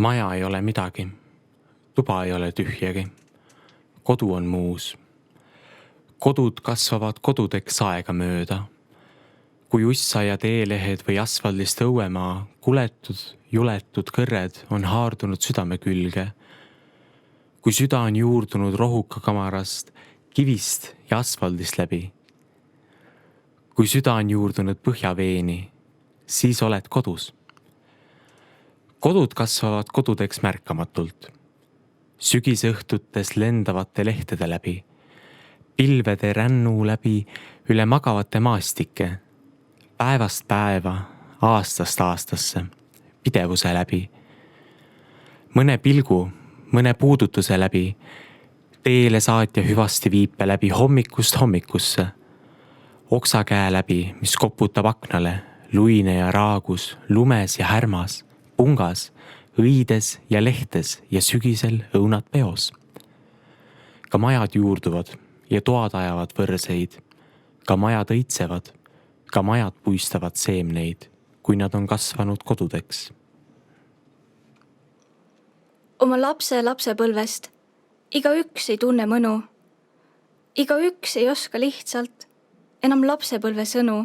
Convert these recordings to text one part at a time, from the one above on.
Maja ei ole midagi, tuba ei ole tühjagi, kodu on muus. Kodud kasvavad kodudeks aega mööda. Kui ussaiad eelehed või asfaldist õuemaa, kuletud, juletud kõrred on haardunud südame külge. Kui süda on juurdunud rohuka kamarast, kivist ja asfaldist läbi. Kui süda on juurdunud põhjaveeni, siis oled kodus. Kodud kasvavad kodudeks märkamatult. Sügisõhtutes lendavate lehtede läbi, pilvede rännu läbi üle magavate maastike, päevast päeva, aastast aastasse, pidevuse läbi. Mõne pilgu, mõne puudutuse läbi, teele saatja hüvasti viipe läbi hommikust hommikusse, oksa käe läbi, mis koputab aknale, luine ja raagus, lumes ja härmas, pungas, õides ja lehtes ja sügisel õunad peos. Ka majad juurduvad ja toad ajavad võrseid, ka majad õitsevad, ka majad puistavad seemneid, kui nad on kasvanud kodudeks. Oma lapsepõlvest igaüks ei tunne mõnu. Igaüks ei oska lihtsalt enam lapsepõlve sõnu.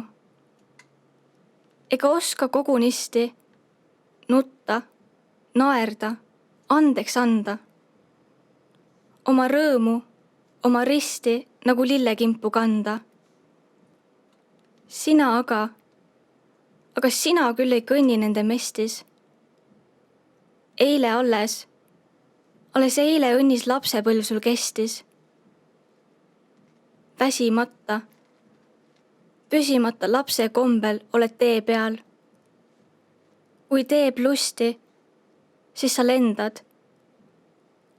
Ega oska kogunisti nutta, naerda, andeks anda. Oma rõõmu, oma risti nagu lillekimpu kanda. Sina aga sina küll ei kõnni nende mestis. Alles eile õnnis lapsepõlv sul kestis. Väsimata, püsimata lapse kombel oled tee peal. Kui teeb lusti, siis sa lendad.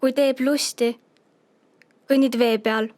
Kui teeb lusti, kõnnid vee peal.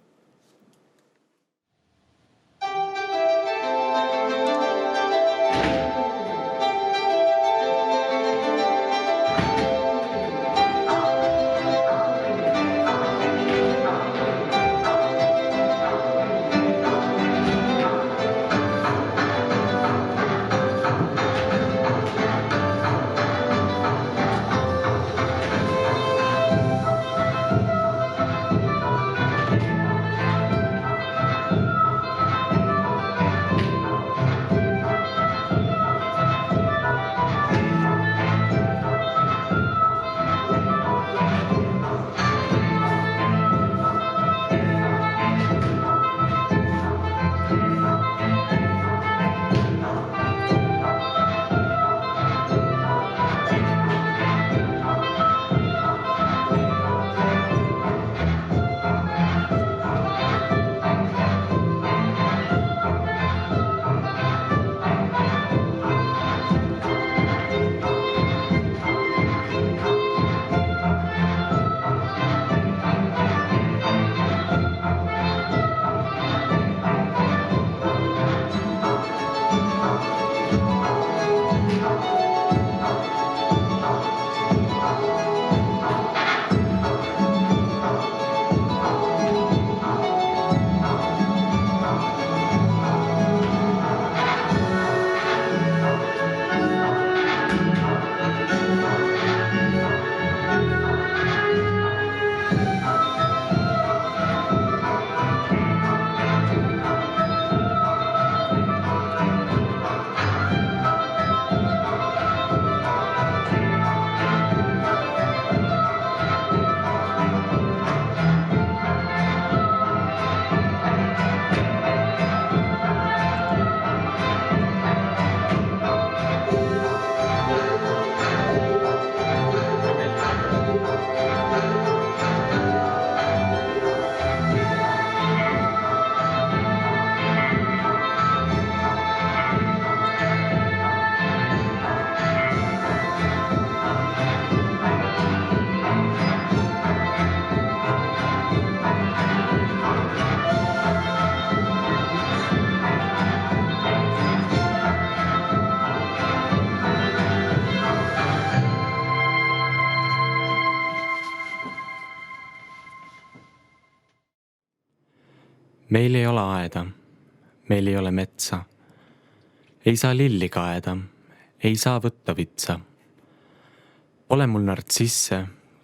meil ei ole aeda, meil ei ole metsa. Ei saa lilli kaeda, ei saa võtta vitsa. Pole mul nartsisse,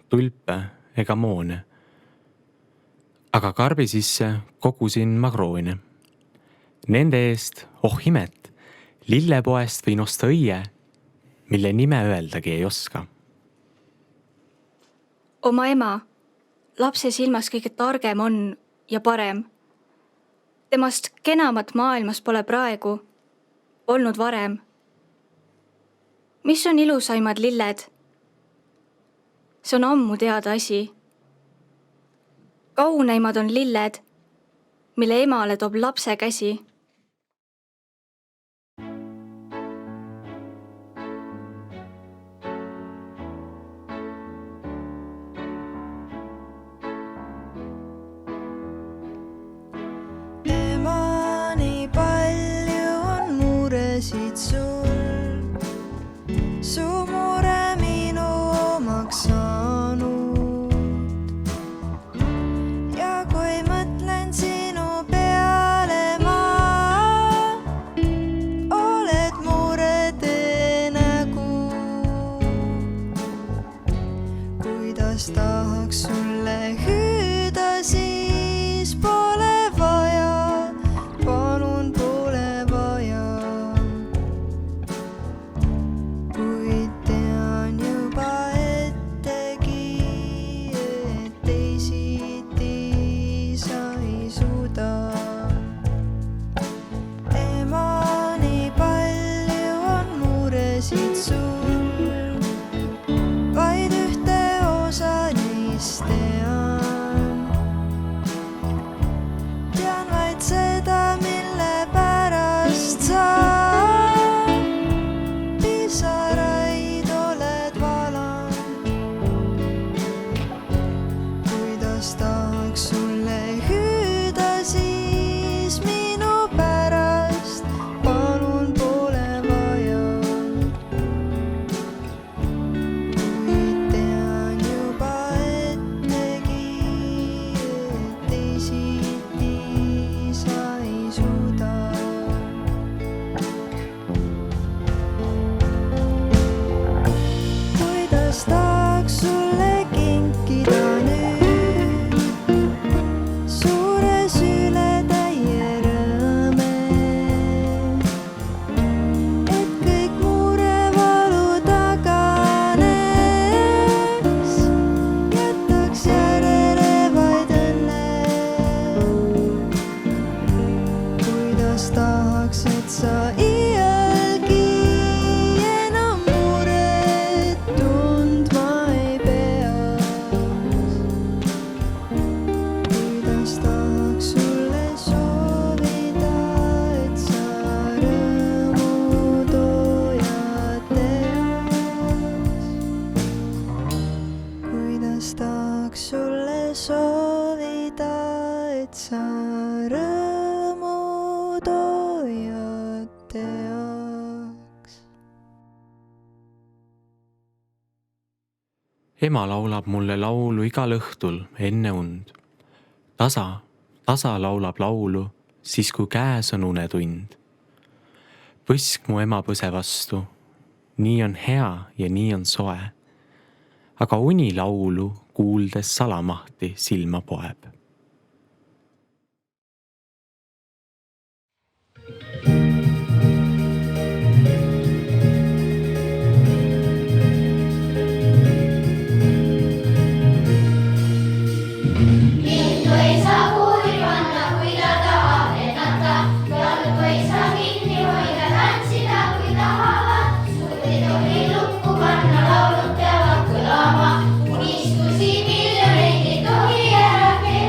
tulpe ega moone. Aga karbi sisse kogusin magroone. Nende eest, oh imet, lillepoest võin osta õie, mille nime öeldagi ei oska. Oma ema, lapse silmas kõige targem on ja parem. Temast kenamat maailmas pole praegu olnud varem. Mis on ilusaimad lilled? See on ammu teada asi. Kauneimad on lilled, mille emale toob lapse käsi. Su mure minu omaks saanud ja kui mõtlen sinu peale ma, oled murede nägu. Kuidas tahaks sulle hüüda, siis pole vaja, palun pole vaja. Ema laulab mulle laulu igal õhtul enne und. Tasa laulab laulu, siis kui käes on unetund. Põsk mu ema põse vastu, nii on hea ja nii on soe. Aga uni laulu kuuldes salamahti silma poeb. Unistusi miljoneid ei tohi ära keelata.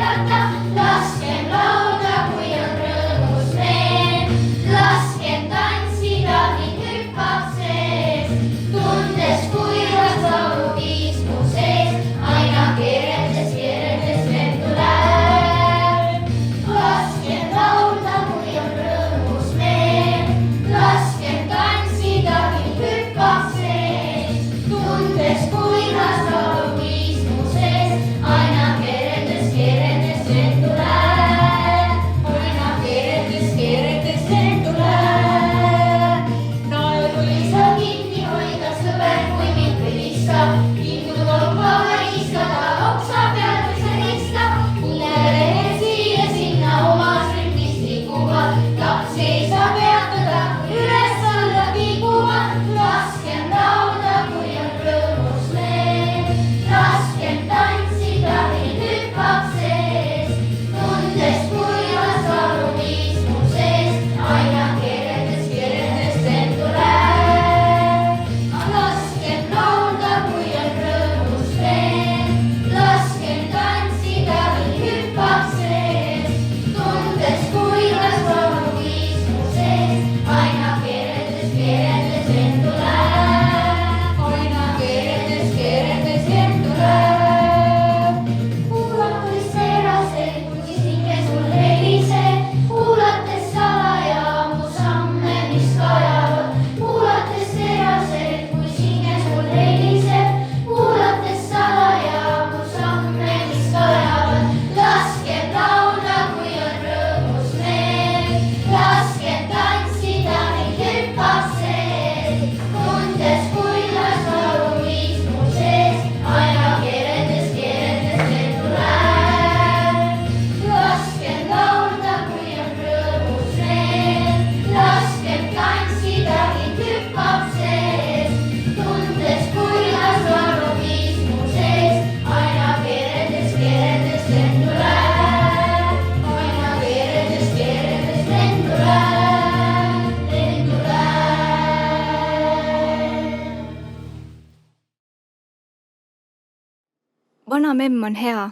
memm on hea.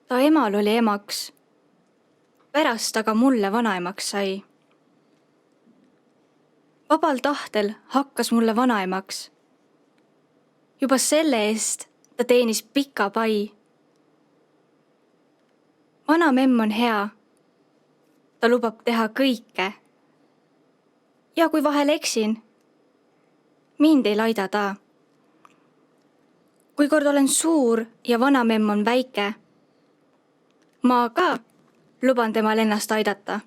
Ta emal oli emaks. Pärast aga mulle vanaemaks sai. Vabal tahtel hakkas mulle vanaemaks. Juba selle eest ta teenis pika pai. Vana memm on hea. Ta lubab teha kõike. Ja kui vahel eksin, mind ei laida ta. Kui kord olen suur ja vana memm on väike, ma ka luban temal ennast aidata.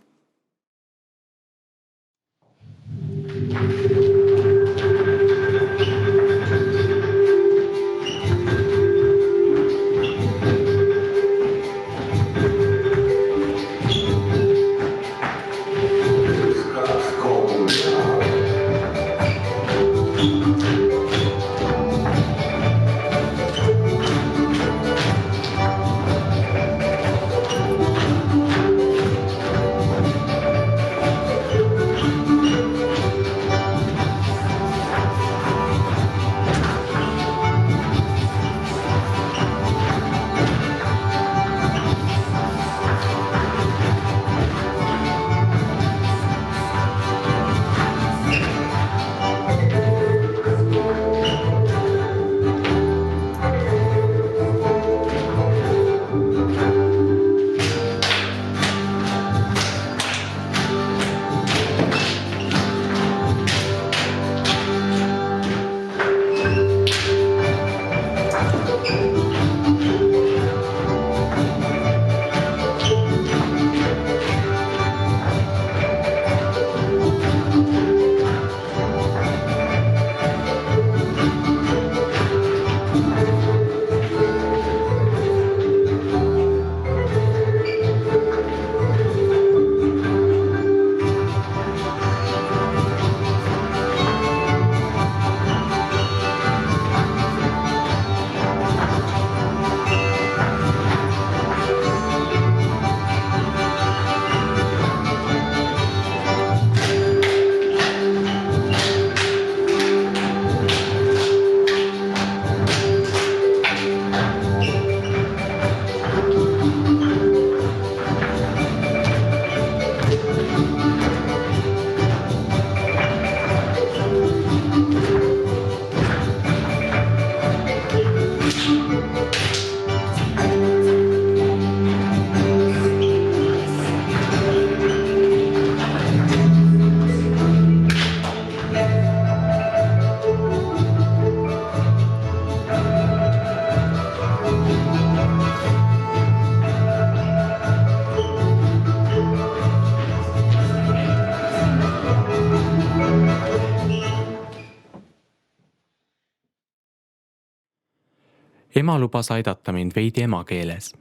Ema lubas aidata mind veidi emakeeles.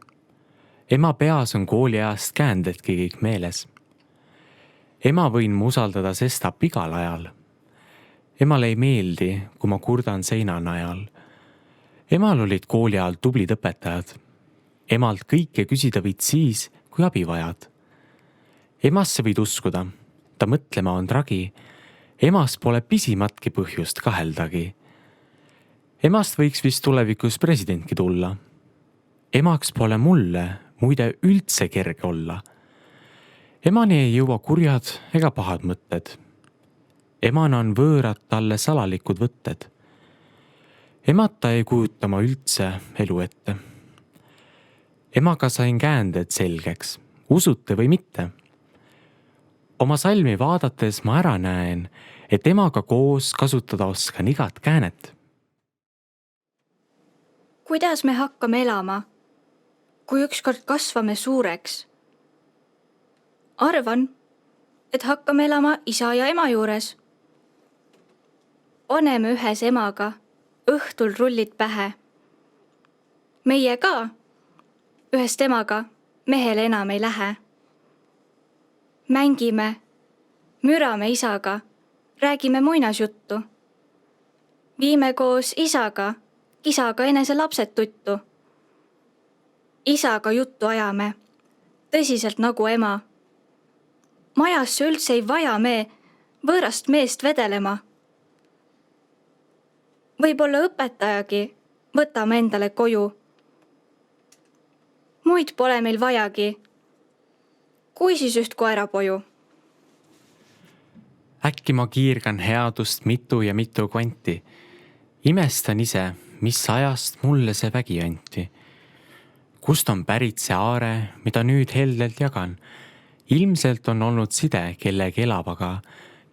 Ema peas on kooliajast käändedki kõik meeles. Ema võin mu usaldada sestap igal ajal. Emale ei meeldi, kui ma kurdan seina najal. Emal olid kooli ajal tublid õpetajad. Emalt kõike küsida võid siis, kui abi vajad. Emasse võid uskuda, ta mõtlema on tragi. Emas pole pisimatki põhjust kaheldagi. Emast võiks vist tulevikus presidentki tulla. Emaks pole mulle muide üldse kerge olla. Emani ei jõua kurjad ega pahad mõtted. Emana on võõrad talle salalikud võtted. Emata ei kujuta ma üldse elu ette. Emaga sain käänded selgeks, usute või mitte. Oma salmi vaadates ma ära näen, et emaga koos kasutada oskan igat käänet. Kuidas me hakkame elama, kui ükskord kasvame suureks? Arvan, et hakkame elama isa ja ema juures. Paneme ühes emaga, õhtul rullid pähe. Meie ka, ühest emaga mehele enam ei lähe. Mängime, mürame isaga, räägime muinasjuttu. Viime koos isaga, kisaga enese lapsed tuttu. Isaga juttu ajame, tõsiselt nagu ema. Majasse üldse ei vaja me võõrast meest vedelema. Võib-olla õpetajagi võtame endale koju. Muid pole meil vajagi. Kui siis üht koerapoju? Äkki ma kiirgan headust mitu ja mitu kvanti. Imestan ise, mis ajast mulle see vägi anti. Kust on pärit see aare, mida nüüd heldelt jagan? Ilmselt on olnud side kellegi elavaga,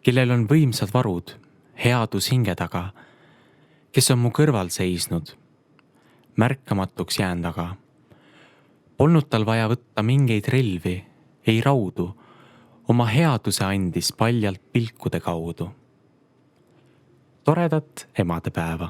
kellel on võimsad varud, headus hinge taga, kes on mu kõrval seisnud, märkamatuks jäänud aga. Polnud tal vaja võtta mingeid relvi, ei raudu, oma headuse andis paljalt pilkude kaudu. Toredat emadepäeva!